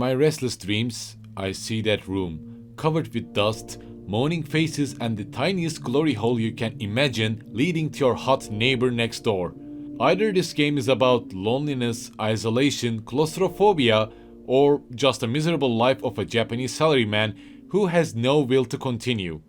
my restless dreams, I see that room, covered with dust, moaning faces and the tiniest glory hole you can imagine leading to your hot neighbor next door. Either this game is about loneliness, isolation, claustrophobia, or just a miserable life of a Japanese salaryman who has no will to continue.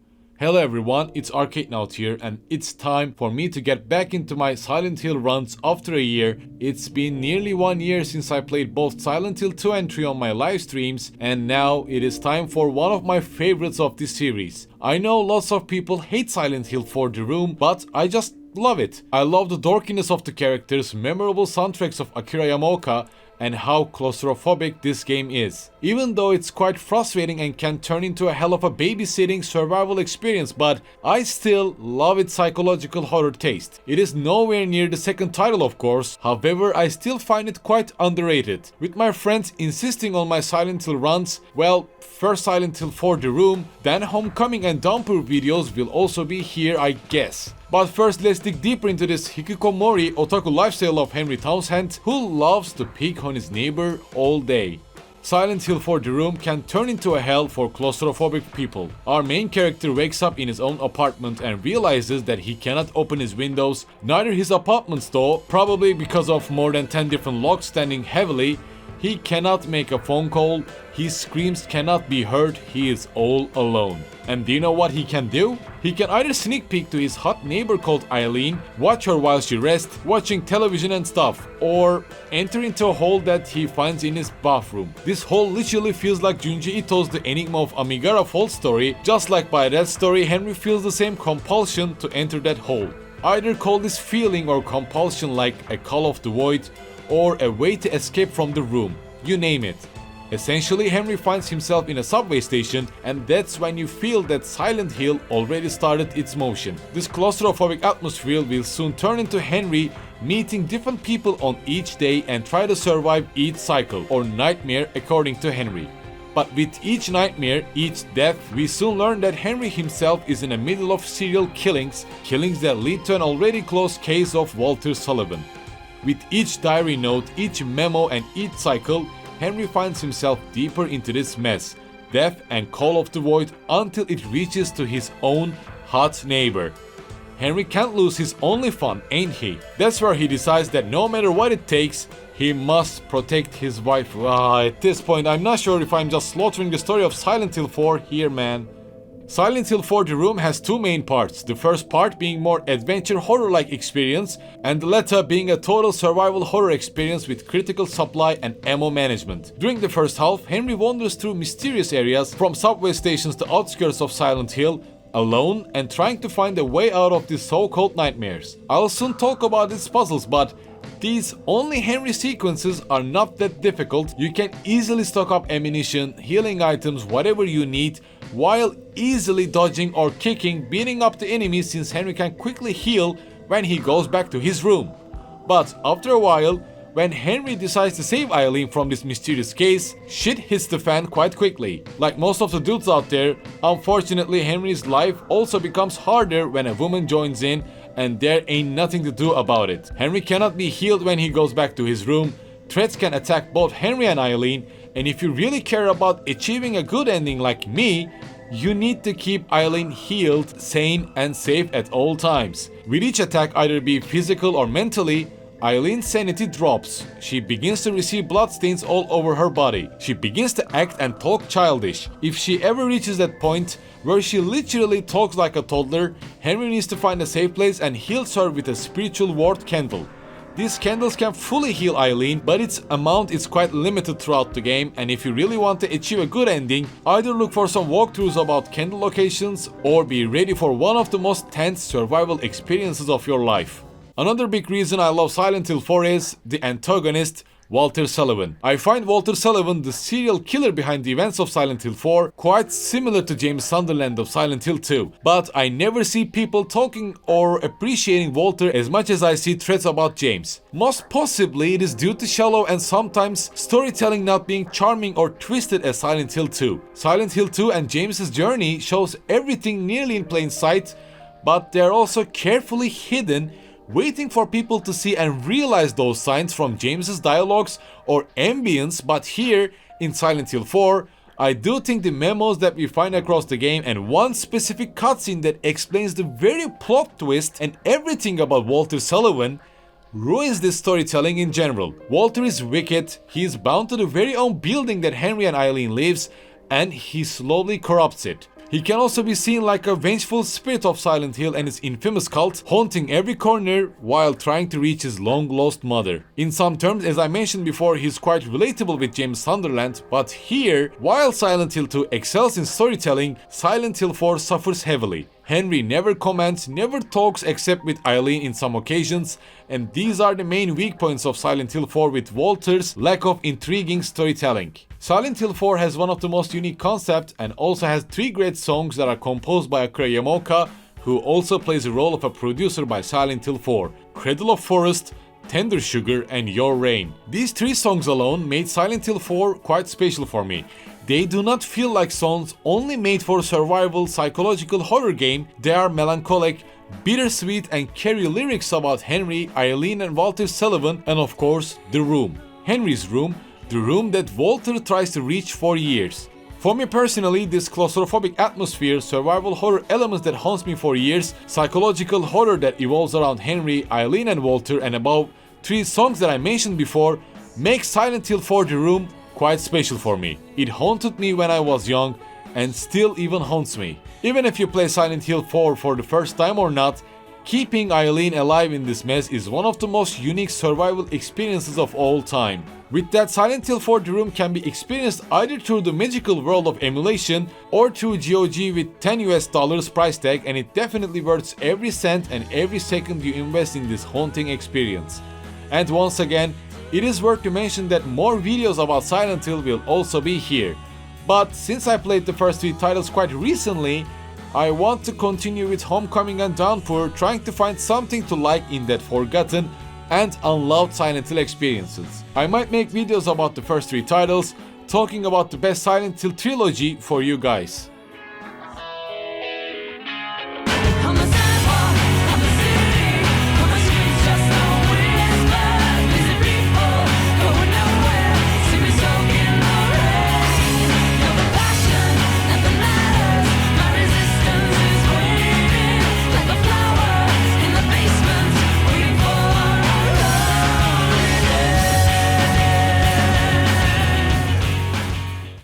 Hello everyone, it's Arcade Note here, and it's time for me to get back into my Silent Hill runs after a year. It's been nearly 1 year since I played both Silent Hill 2 and 3 on my live streams, and now it is time for one of my favorites of this series. I know lots of people hate Silent Hill for The Room, but I just love it. I love the dorkiness of the characters, memorable soundtracks of Akira Yamaoka, and how claustrophobic this game is. Even though it's quite frustrating and can turn into a hell of a babysitting survival experience, but I still love its psychological horror taste. It is nowhere near the second title, of course, however I still find it quite underrated. With my friends insisting on my Silent Hill runs, well, first Silent Hill 4 The Room, then Homecoming and Downpour videos will also be here, I guess. But first, let's dig deeper into this hikikomori otaku lifestyle of Henry Townsend, who loves to pick on his neighbor all day. Silent Hill 4 The Room can turn into a hell for claustrophobic people. Our main character wakes up in his own apartment and realizes that he cannot open his windows, neither his apartments though, probably because of more than 10 different locks standing heavily. He cannot make a phone call, his screams cannot be heard, he is all alone. And do you know what he can do? He can either sneak peek to his hot neighbor called Eileen, watch her while she rests, watching television and stuff, or enter into a hole that he finds in his bathroom. This hole literally feels like Junji Ito's The Enigma of Amigara Falls story. Just like by that story, Henry feels the same compulsion to enter that hole. Either call this feeling or compulsion like a call of the void, or a way to escape from the room, you name it. Essentially, Henry finds himself in a subway station, and that's when you feel that Silent Hill already started its motion. This claustrophobic atmosphere will soon turn into Henry meeting different people on each day and try to survive each cycle, or nightmare according to Henry. But with each nightmare, each death, we soon learn that Henry himself is in the middle of serial killings that lead to an already closed case of Walter Sullivan. With each diary note, each memo and each cycle, Henry finds himself deeper into this mess, death and call of the void, until it reaches to his own hot neighbor. Henry can't lose his only fun, ain't he? That's where he decides that no matter what it takes, he must protect his wife. At this point, I'm not sure if I'm just slaughtering the story of Silent Hill 4 here, man. Silent Hill 4 The Room has two main parts, the first part being more adventure horror-like experience, and the latter being a total survival horror experience with critical supply and ammo management. During the first half, Henry wanders through mysterious areas from subway stations to outskirts of Silent Hill, alone and trying to find a way out of these so-called nightmares. I'll soon talk about these puzzles, but these only Henry sequences are not that difficult. You can easily stock up ammunition, healing items, whatever you need, while easily dodging or kicking, beating up the enemies, since Henry can quickly heal when he goes back to his room. But after a while, when Henry decides to save Eileen from this mysterious case, shit hits the fan quite quickly. Like most of the dudes out there, unfortunately Henry's life also becomes harder when a woman joins in, and there ain't nothing to do about it. Henry cannot be healed when he goes back to his room. Threats can attack both Henry and Eileen, and if you really care about achieving a good ending like me, you need to keep Eileen healed, sane and safe at all times. With each attack, either be physical or mentally, Eileen's sanity drops. She begins to receive bloodstains all over her body. She begins to act and talk childish. If she ever reaches that point where she literally talks like a toddler, Henry needs to find a safe place and heals her with a spiritual ward candle. These candles can fully heal Eileen, but its amount is quite limited throughout the game, and if you really want to achieve a good ending, either look for some walkthroughs about candle locations or be ready for one of the most tense survival experiences of your life. Another big reason I love Silent Hill 4 is the antagonist, Walter Sullivan. I find Walter Sullivan, the serial killer behind the events of Silent Hill 4, quite similar to James Sunderland of Silent Hill 2. But I never see people talking or appreciating Walter as much as I see threats about James. Most possibly it is due to shallow and sometimes storytelling not being charming or twisted as Silent Hill 2. Silent Hill 2 and James's journey shows everything nearly in plain sight, but they are also carefully hidden, waiting for people to see and realize those signs from James's dialogues or ambience, but here In Silent Hill 4, I do think the memos that we find across the game and one specific cutscene that explains the very plot twist and everything about Walter Sullivan ruins this storytelling in general. Walter is wicked, he is bound to the very own building that Henry and Eileen lives, and he slowly corrupts it. He can also be seen like a vengeful spirit of Silent Hill and its infamous cult, haunting every corner while trying to reach his long-lost mother. In some terms, as I mentioned before, he's quite relatable with James Sunderland, but here, while Silent Hill 2 excels in storytelling, Silent Hill 4 suffers heavily. Henry never comments, never talks except with Eileen in some occasions, and these are the main weak points of Silent Hill 4 with Walter's lack of intriguing storytelling. Silent Hill 4 has one of the most unique concepts and also has 3 great songs that are composed by Akira Yamaoka, who also plays the role of a producer by Silent Hill 4, Cradle of Forest, Tender Sugar, and Your Rain. These 3 songs alone made Silent Hill 4 quite special for me. They do not feel like songs only made for survival psychological horror game. They are melancholic, bittersweet, and carry lyrics about Henry, Eileen, and Walter Sullivan, and of course, the room. Henry's room, the room that Walter tries to reach for years. For me personally, this claustrophobic atmosphere, survival horror elements that haunts me for years, psychological horror that evolves around Henry, Eileen, and Walter, and above 3 songs that I mentioned before, makes Silent Hill 4 The Room quite special for me. It haunted me when I was young and still even haunts me. Even if you play Silent Hill 4 for the first time or not, keeping Eileen alive in this mess is one of the most unique survival experiences of all time. With that, Silent Hill 4 The Room can be experienced either through the magical world of emulation or through GOG with $10 price tag, and it definitely worth every cent and every second you invest in this haunting experience. And once again, it is worth to mention that more videos about Silent Hill will also be here. But since I played the first 3 titles quite recently, I want to continue with Homecoming and Downpour, trying to find something to like in that forgotten and unloved Silent Hill experiences. I might make videos about the first 3 titles, talking about the best Silent Hill trilogy for you guys.